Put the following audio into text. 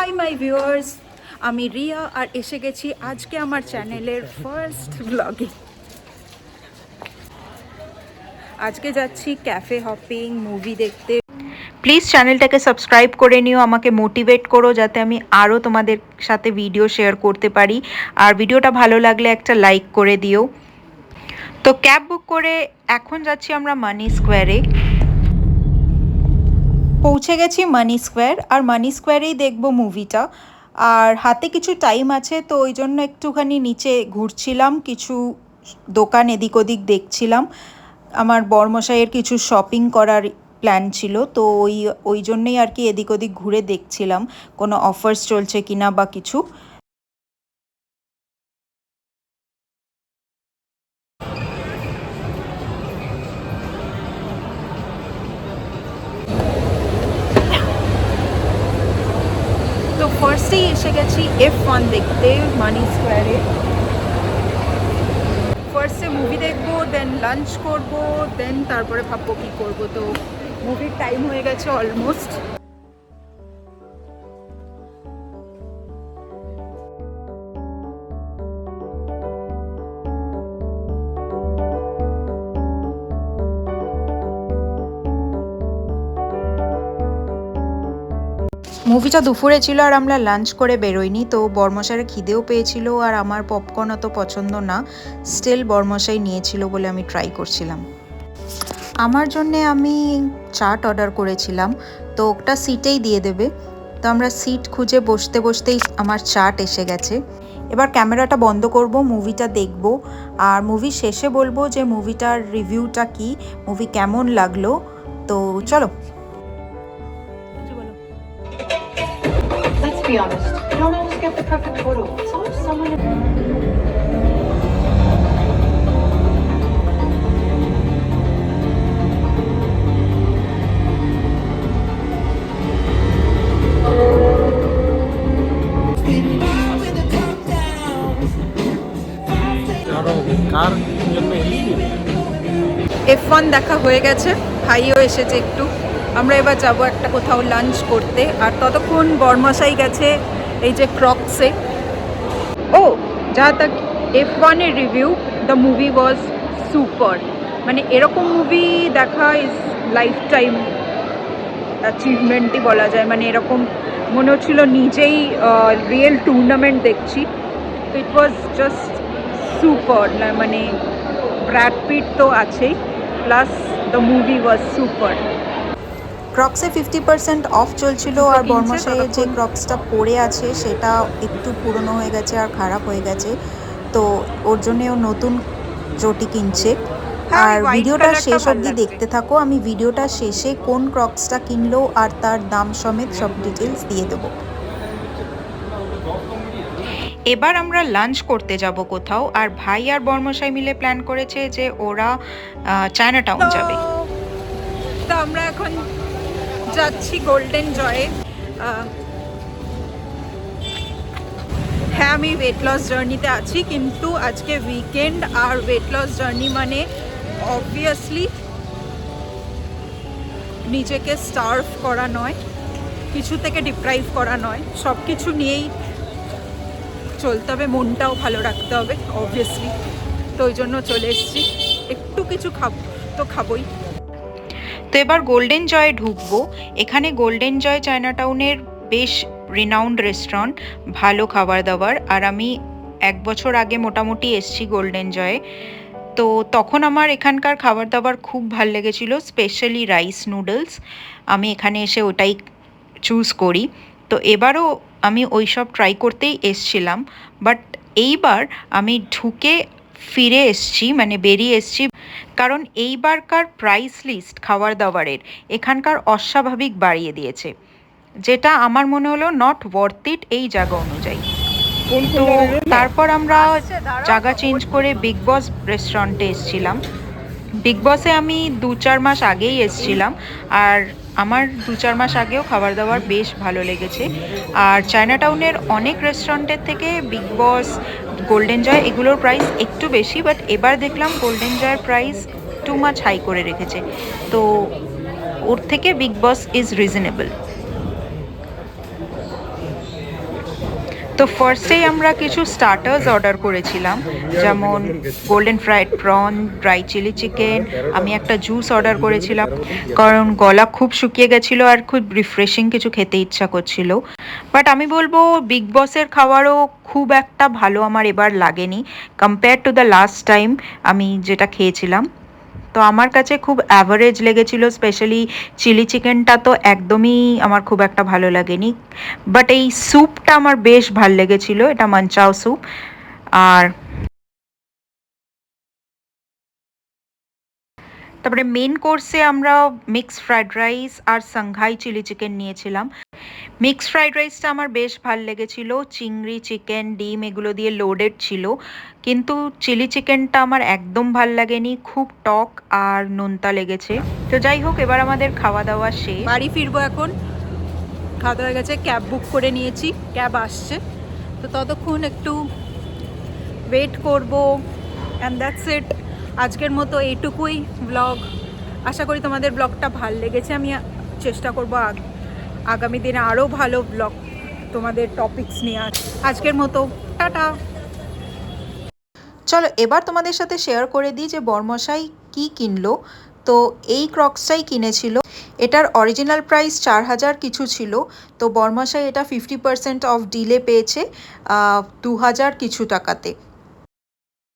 Hi my viewers, আমি রিয়া আর এসে গেছি আজকে আমার চ্যানেলের ফার্স্ট ব্লগে। আজকে যাচ্ছি ক্যাফে হপিং, মুভি দেখতে। প্লিজ চ্যানেলটাকে সাবস্ক্রাইব করে নিও, আমাকে মোটিভেট করো যাতে আমি আরও তোমাদের সাথে ভিডিও শেয়ার করতে পারি। আর ভিডিওটা ভালো লাগলে একটা লাইক করে দিও। তো ক্যাব বুক করে এখন যাচ্ছি আমরা মানি স্কোয়ারে। পৌঁছে গেছি মানি স্কোয়ার, আর মানি স্কোয়ারেই দেখবো মুভিটা। আর হাতে কিছু টাইম আছে, তো ওই জন্য একটুখানি নিচে ঘুরছিলাম, কিছু দোকান এদিক ওদিক দেখছিলাম। আমার বরমশাইয়ের কিছু শপিং করার প্ল্যান ছিল, তো ওই জন্যেই আর কি এদিক ওদিক ঘুরে দেখছিলাম কোনো অফার্স চলছে কিনা বা কিছু। তো ফার্স্টেই এসে গেছি F1 দেখতে মানি স্কোয়ারে। ফার্স্টে মুভি দেখবো, দেন লাঞ্চ করবো, দেন তারপরে ভাববো কী করবো। তো মুভির টাইম হয়ে গেছে অলমোস্ট। মুভিটা দুপুরে ছিল আর আমরা লাঞ্চ করে বেরোইনি, তো বরমশাইয়ের খিদেও পেয়েছিল আর আমার পপকর্ন অত পছন্দ না, স্টিল বরমশাই নিয়েছিল বলে আমি ট্রাই করছিলাম। আমার জন্যে আমি চাট অর্ডার করেছিলাম, তো ওটা সিটেই দিয়ে দেবে। তো আমরা সিট খুঁজে বসতে বসতেই আমার চাট এসে গেছে। এবার ক্যামেরাটা বন্ধ করব, মুভিটা দেখব, আর মুভি শেষে বলবো যে মুভিটার রিভিউটা কি, মুভি কেমন লাগলো। তো চলো। Let's be honest, you don't always get the perfect photo. Sometimes someone... F1 দেখা হয়ে গেছে, ভাইও এসেছে একটু। আমরা এবার যাব একটা কোথাও লাঞ্চ করতে, আর ততক্ষণ বরমশাই গেছে এই যে ক্রক্সে। ও যা তাক F1 এর review, the movie was super. মানে এরকম মুভি দেখা ইজ লাইফ টাইম অ্যাচিভমেন্টই বলা যায়। মানে এরকম মনে হচ্ছিল নিজেই রিয়েল টুর্নামেন্ট দেখছি। তো ইট ওয়াজ জাস্ট সুপার। মানে ব্র্যাড পিট তো আছেই, plus the movie was super. ক্রক্সে 50% অফ চলছিল, আর বরমশাইয়ের যে ক্রক্সটা পরে আছে সেটা একটু পুরনো হয়ে গেছে আর খারাপ হয়ে গেছে, তো ওর জন্যও নতুন চটি কিনছে। আর ভিডিওটা শেষ অবধি দেখতে থাকো, আমি ভিডিওটা শেষে কোন ক্রক্সটা কিনলো আর তার দাম সমেত সব ডিটেলস দিয়ে দেবো। এবার আমরা লাঞ্চ করতে যাব কোথাও, আর ভাই আর বরমশাই মিলে প্ল্যান করেছে যে ওরা চায়না টাউন যাবে। তো আমরা এখন যাচ্ছি গোল্ডেন জয়ে। হ্যাঁ, আমি ওয়েট লস জার্নিতে আছি, কিন্তু আজকে উইকেন্ড, আর ওয়েট লস জার্নি মানে অবভিয়াসলি নিজেকে স্টার্ভ করা নয়, কিছু থেকে ডিপ্রাইভ করা নয়, সব কিছু নিয়েই চলতে হবে, মনটাও ভালো রাখতে হবে অবভিয়াসলি। তো ওই জন্য চলে এসেছি, একটু কিছু তো খাবোই। তো এবার গোল্ডেন জয়ে ঢুকবো। এখানে গোল্ডেন জয় চায়না টাউনের বেশ রিনাউন্ড রেস্টুরেন্ট, ভালো খাবার দাবার। আর আমি 1 বছর আগে মোটামুটি এসছি গোল্ডেন জয়ে, তো তখন আমার এখানকার খাবার দাবার খুব ভাল লেগেছিল, স্পেশালি রাইস নুডলস। আমি এখানে এসে ওটাই চুজ করি। তো এবারও আমি ওই সব ট্রাই করতেই এসছিলাম, বাট এইবার আমি ঢুকে ফিরে এসছি, মানে বেরিয়ে এসছি, কারণ এইবারকার প্রাইস লিস্ট খাবার দাবারের এখানকার অস্বাভাবিক বাড়িয়ে দিয়েছে, যেটা আমার মনে হলো নট ওয়ার্থ ইট এই জায়গা অনুযায়ী। তো তারপর আমরা জায়গা চেঞ্জ করে বিগ বস রেস্টুরেন্টে এসেছিলাম। বিগ বসে আমি 2-4 মাস আগেই এসেছিলাম, আর আমার 2-4 মাস আগেও খাবার দাবার বেশ ভালো লেগেছে। আর চায়না টাউনের অনেক রেস্টুরেন্টের থেকে বিগ বস, গোল্ডেন জয় এগুলোর প্রাইস একটু বেশি, বাট এবার দেখলাম গোল্ডেন জয়ের প্রাইস টু মাচ হাই করে রেখেছে, তো ওর থেকে বিগ বস ইজ রিজনেবল। তো ফার্স্টেই আমরা কিছু স্টার্টার্স অর্ডার করেছিলাম, যেমন golden fried prawn, dry chilli chicken. আমি একটা জুস অর্ডার করেছিলাম কারণ গলা খুব শুকিয়ে গেছিলো আর খুব রিফ্রেশিং কিছু খেতে ইচ্ছা করছিল। বাট আমি বলবো বিগ বসের খাবারও খুব একটা ভালো আমার এবার লাগেনি compare to the last time আমি যেটা খেয়েছিলাম। তো আমার কাছে খুব অ্যাভারেজ লেগেছিলো, স্পেশালি চিলি চিকেনটা তো একদমই আমার খুব একটা ভালো লাগেনি। বাট এই স্যুপটা আমার বেশ ভাল লেগেছিলো, এটা মানচাও স্যুপ। আর তারপরে মেন কোর্সে আমরা মিক্সড ফ্রাইড রাইস আর সাংঘাই চিলি চিকেন নিয়েছিলাম। মিক্সড ফ্রাইড রাইসটা আমার বেশ ভাল লেগেছিল, চিংড়ি, চিকেন, ডিম এগুলো দিয়ে লোডেড ছিল। কিন্তু চিলি চিকেনটা আমার একদম ভাল লাগেনি, খুব টক আর নোনতা লেগেছে। তো যাই হোক, এবার আমাদের খাওয়া দাওয়া শেষ, বাড়ি ফিরবো এখন। খাওয়া দাওয়া হয়ে গেছে, ক্যাব বুক করে নিয়েছি, ক্যাব আসছে। তো ততক্ষণ একটু ওয়েট করবো, অ্যান্ড দ্যাটস ইট। আজকের মতো এইটুকুই ব্লগ। আশা করি তোমাদের ব্লগটা ভাল লেগেছে। আমি চেষ্টা করবো আগামী দিনে আরও ভালো ব্লগ তোমাদের টপিকস নিয়ে আজকের মতো টাটা। চলো এবার তোমাদের সাথে শেয়ার করে দিই যে বরমশাই কি কিনলো। তো এই ক্রক্সটাই কিনেছিল, এটার অরিজিনাল প্রাইস 4000 কিছু ছিল। তো বরমশাই এটা 50% অফ ডিলে পেয়েছে 2000 কিছু টাকাতে।